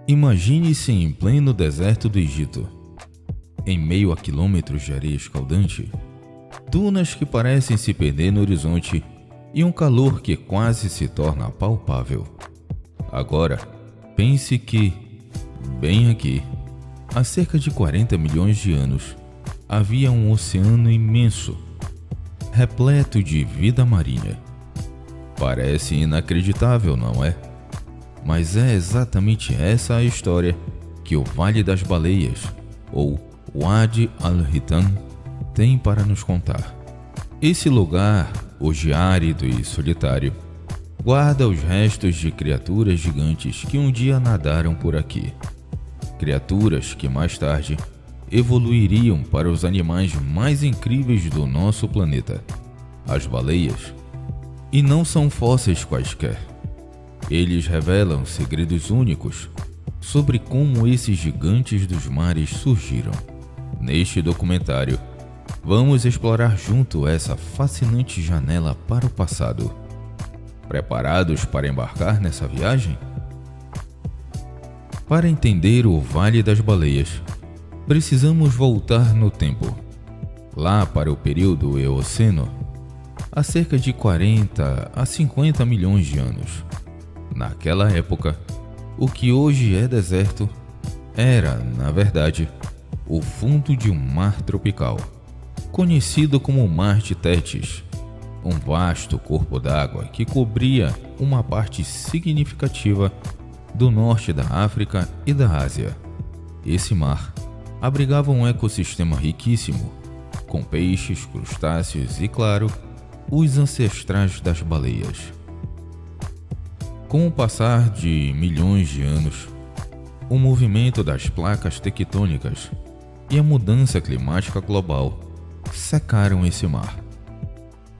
Imagine-se em pleno deserto do Egito, em meio a quilômetros de areia escaldante, dunas que parecem se perder no horizonte e um calor que quase se torna palpável. Agora, pense que, bem aqui, há cerca de 40 milhões de anos, havia um oceano imenso, repleto de vida marinha. Parece inacreditável, não é? Mas é exatamente essa a história que o Vale das Baleias, ou Wadi al-Hitan, tem para nos contar. Esse lugar, hoje árido e solitário, guarda os restos de criaturas gigantes que um dia nadaram por aqui. Criaturas que mais tarde evoluiriam para os animais mais incríveis do nosso planeta, as baleias. E não são fósseis quaisquer. Eles revelam segredos únicos sobre como esses gigantes dos mares surgiram. Neste documentário, vamos explorar junto essa fascinante janela para o passado. Preparados para embarcar nessa viagem? Para entender o Vale das Baleias, precisamos voltar no tempo, lá para o período Eoceno, há cerca de 40 a 50 milhões de anos. Naquela época, o que hoje é deserto era, na verdade, o fundo de um mar tropical, conhecido como Mar de Tétis, um vasto corpo d'água que cobria uma parte significativa do norte da África e da Ásia. Esse mar abrigava um ecossistema riquíssimo, com peixes, crustáceos e, claro, os ancestrais das baleias. Com o passar de milhões de anos, o movimento das placas tectônicas e a mudança climática global secaram esse mar.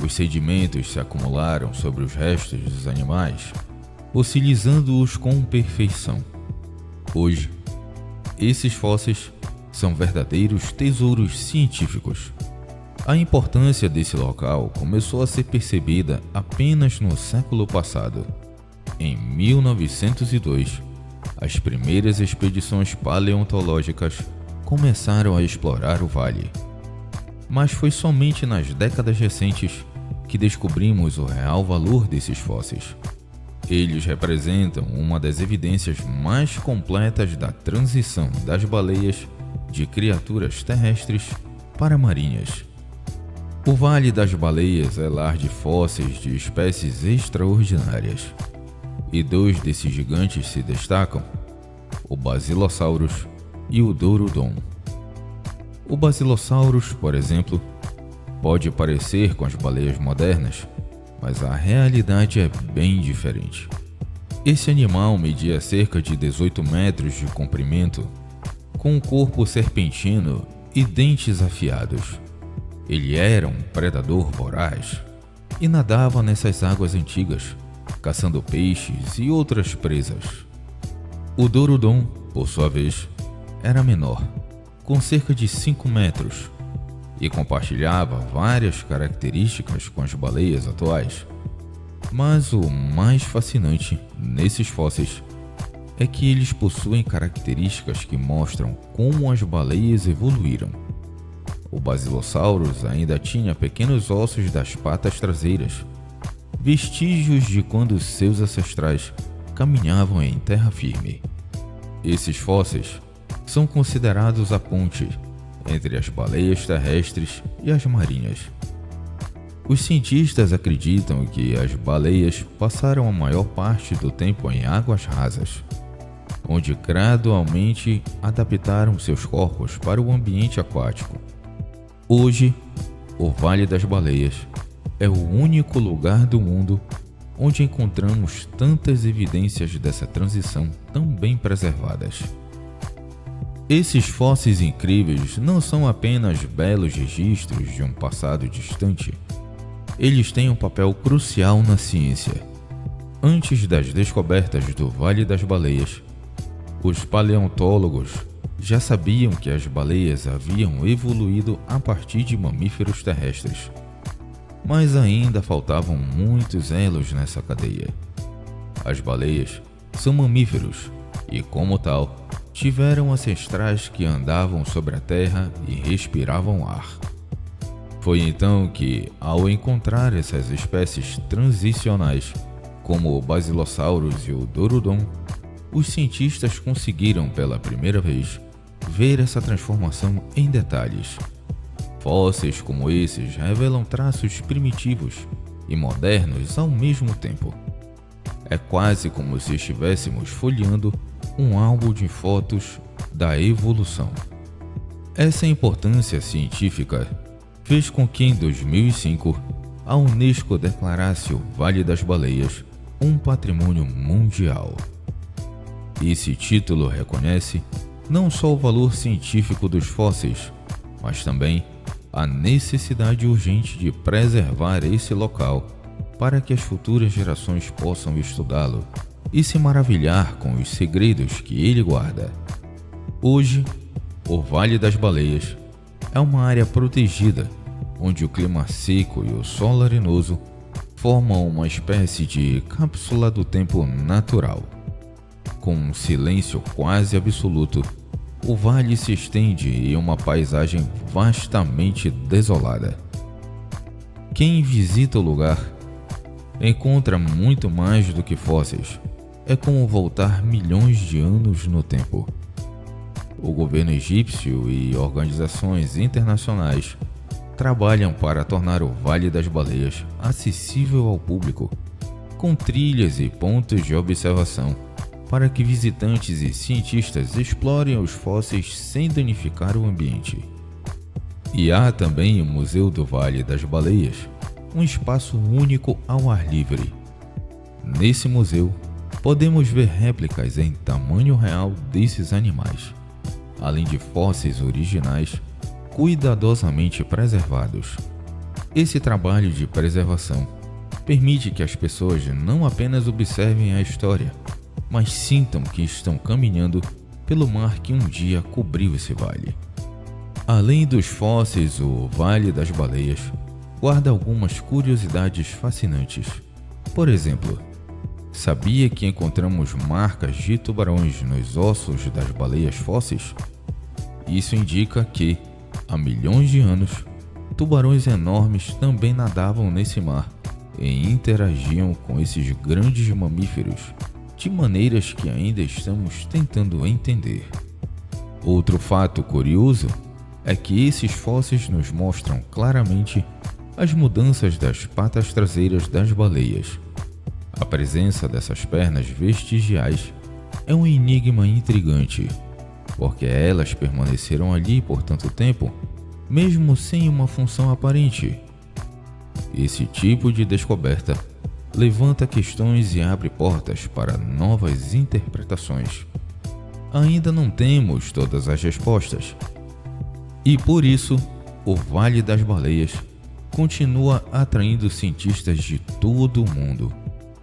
Os sedimentos se acumularam sobre os restos dos animais, fossilizando-os com perfeição. Hoje, esses fósseis são verdadeiros tesouros científicos. A importância desse local começou a ser percebida apenas no século passado. Em 1902, as primeiras expedições paleontológicas começaram a explorar o vale. Mas foi somente nas décadas recentes que descobrimos o real valor desses fósseis. Eles representam uma das evidências mais completas da transição das baleias de criaturas terrestres para marinhas. O Vale das Baleias é lar de fósseis de espécies extraordinárias. E dois desses gigantes se destacam, o Basilosaurus e o Dourodon. O Basilosaurus, por exemplo, pode parecer com as baleias modernas, mas a realidade é bem diferente. Esse animal media cerca de 18 metros de comprimento, com um corpo serpentino e dentes afiados. Ele era um predador voraz e nadava nessas águas antigas, caçando peixes e outras presas. O Dourodon, por sua vez, era menor, com cerca de 5 metros, e compartilhava várias características com as baleias atuais. Mas o mais fascinante nesses fósseis é que eles possuem características que mostram como as baleias evoluíram. O Basilosaurus ainda tinha pequenos ossos das patas traseiras, vestígios de quando seus ancestrais caminhavam em terra firme. Esses fósseis são considerados a ponte entre as baleias terrestres e as marinhas. Os cientistas acreditam que as baleias passaram a maior parte do tempo em águas rasas, onde gradualmente adaptaram seus corpos para o ambiente aquático. Hoje, o Vale das Baleias é o único lugar do mundo onde encontramos tantas evidências dessa transição tão bem preservadas. Esses fósseis incríveis não são apenas belos registros de um passado distante. Eles têm um papel crucial na ciência. Antes das descobertas do Vale das Baleias, os paleontólogos já sabiam que as baleias haviam evoluído a partir de mamíferos terrestres. Mas ainda faltavam muitos elos nessa cadeia. As baleias são mamíferos e, como tal, tiveram ancestrais que andavam sobre a terra e respiravam ar. Foi então que, ao encontrar essas espécies transicionais, como o Basilosaurus e o Dorodon, os cientistas conseguiram pela primeira vez ver essa transformação em detalhes. Fósseis como esses revelam traços primitivos e modernos ao mesmo tempo. É quase como se estivéssemos folheando um álbum de fotos da evolução. Essa importância científica fez com que em 2005 a Unesco declarasse o Vale das Baleias um patrimônio mundial. Esse título reconhece não só o valor científico dos fósseis, mas também a necessidade urgente de preservar esse local para que as futuras gerações possam estudá-lo e se maravilhar com os segredos que ele guarda. Hoje, o Vale das Baleias é uma área protegida, onde o clima seco e o sol arenoso formam uma espécie de cápsula do tempo natural. Com um silêncio quase absoluto, o vale se estende em uma paisagem vastamente desolada. Quem visita o lugar encontra muito mais do que fósseis. É como voltar milhões de anos no tempo. O governo egípcio e organizações internacionais trabalham para tornar o Vale das Baleias acessível ao público, com trilhas e pontos de observação, para que visitantes e cientistas explorem os fósseis sem danificar o ambiente. E há também o Museu do Vale das Baleias, um espaço único ao ar livre. Nesse museu, podemos ver réplicas em tamanho real desses animais, além de fósseis originais cuidadosamente preservados. Esse trabalho de preservação permite que as pessoas não apenas observem a história, mas sintam que estão caminhando pelo mar que um dia cobriu esse vale. Além dos fósseis, o Vale das Baleias guarda algumas curiosidades fascinantes. Por exemplo, sabia que encontramos marcas de tubarões nos ossos das baleias fósseis? Isso indica que, há milhões de anos, tubarões enormes também nadavam nesse mar e interagiam com esses grandes mamíferos de maneiras que ainda estamos tentando entender. Outro fato curioso é que esses fósseis nos mostram claramente as mudanças das patas traseiras das baleias. A presença dessas pernas vestigiais é um enigma intrigante, porque elas permaneceram ali por tanto tempo, mesmo sem uma função aparente. Esse tipo de descoberta levanta questões e abre portas para novas interpretações. Ainda não temos todas as respostas, e por isso o Vale das Baleias continua atraindo cientistas de todo o mundo,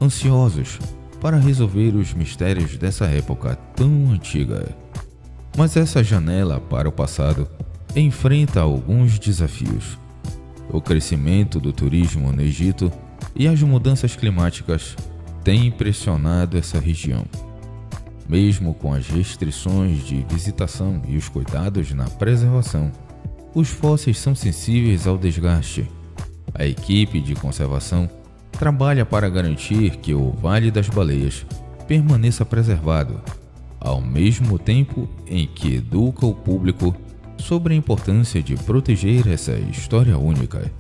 ansiosos para resolver os mistérios dessa época tão antiga. Mas essa janela para o passado enfrenta alguns desafios. O crescimento do turismo no Egito e as mudanças climáticas têm pressionado essa região. Mesmo com as restrições de visitação e os cuidados na preservação, os fósseis são sensíveis ao desgaste. A equipe de conservação trabalha para garantir que o Vale das Baleias permaneça preservado, ao mesmo tempo em que educa o público sobre a importância de proteger essa história única.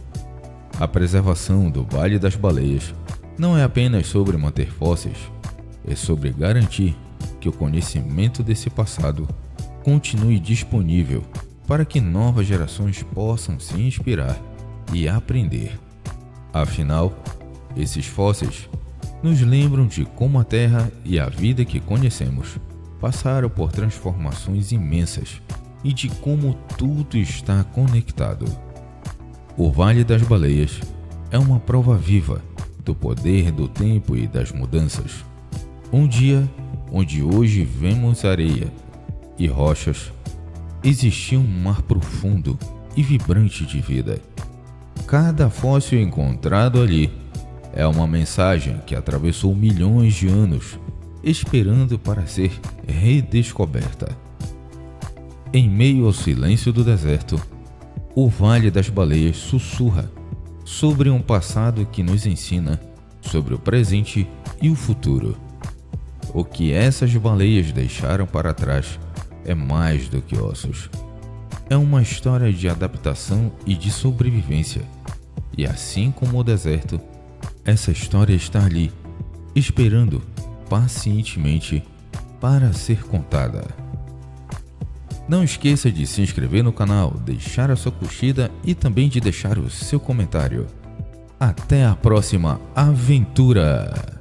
A preservação do Vale das Baleias não é apenas sobre manter fósseis, é sobre garantir que o conhecimento desse passado continue disponível para que novas gerações possam se inspirar e aprender. Afinal, esses fósseis nos lembram de como a Terra e a vida que conhecemos passaram por transformações imensas e de como tudo está conectado. O Vale das Baleias é uma prova viva do poder do tempo e das mudanças. Um dia onde hoje vemos areia e rochas, existia um mar profundo e vibrante de vida. Cada fóssil encontrado ali é uma mensagem que atravessou milhões de anos esperando para ser redescoberta. Em meio ao silêncio do deserto, o Vale das Baleias sussurra sobre um passado que nos ensina sobre o presente e o futuro. O que essas baleias deixaram para trás é mais do que ossos. É uma história de adaptação e de sobrevivência. E assim como o deserto, essa história está ali, esperando pacientemente para ser contada. Não esqueça de se inscrever no canal, deixar a sua curtida e também de deixar o seu comentário. Até a próxima aventura!